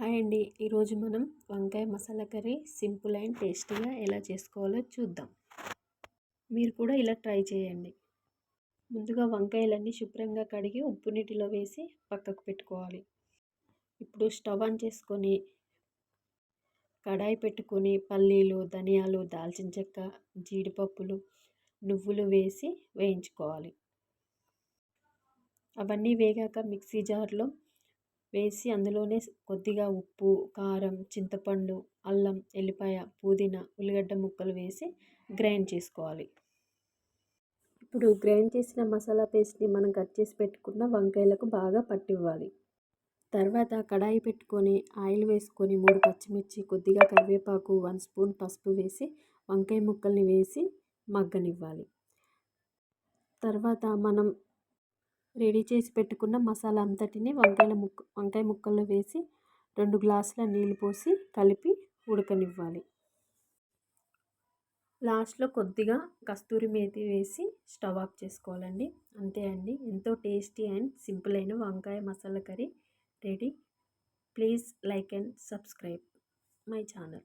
Hi అండి. ఈరోజు మనం వంకాయ మసాలా కర్రీ సింపుల్ అండ్ టేస్టీగా ఎలా చేసుకోవాలో చూద్దాం. మీరు కూడా ఇలా ట్రై చేయండి. ముందుగా వంకాయలన్నీ శుభ్రంగా కడిగి ఉప్పు నీటిలో వేసి పక్కకు పెట్టుకోవాలి. ఇప్పుడు స్టవ్ ఆన్ చేసుకొని కడాయి పెట్టుకొని పల్లీలు, ధనియాలు, దాల్చిన చెక్క, జీడిపప్పులు, నువ్వులు వేసి వేయించుకోవాలి. అవన్నీ వేగాక మిక్సీ జార్లో వేసి అందులోనే కొద్దిగా ఉప్పు, కారం, చింతపండు, అల్లం, ఎల్లిపాయ, పుదీనా, ఉల్లిగడ్డ ముక్కలు వేసి గ్రైండ్ చేసుకోవాలి. ఇప్పుడు గ్రైండ్ చేసిన మసాలా పేస్ట్ని మనం కట్ చేసి పెట్టుకున్న వంకాయలకు బాగా పట్టివ్వాలి. తర్వాత కడాయి పెట్టుకొని ఆయిల్ వేసుకొని 3 పచ్చిమిర్చి, కొద్దిగా కరివేపాకు, 1 స్పూన్ పసుపు వేసి వంకాయ ముక్కల్ని వేసి మగ్గనివ్వాలి. తర్వాత మనం రెడీ చేసి పెట్టుకున్న మసాలా అంతటిని వంకాయ ముక్కల్లో వేసి 2 గ్లాసుల నీళ్ళు పోసి కలిపి ఉడకనివ్వాలి. లాస్ట్లో కొద్దిగా కస్తూరి మేతి వేసి స్టవ్ ఆఫ్ చేసుకోవాలండి. అంతే అండి, ఎంతో టేస్టీ అండ్ సింపుల్ అయిన వంకాయ masala curry ready. Please like and subscribe my channel.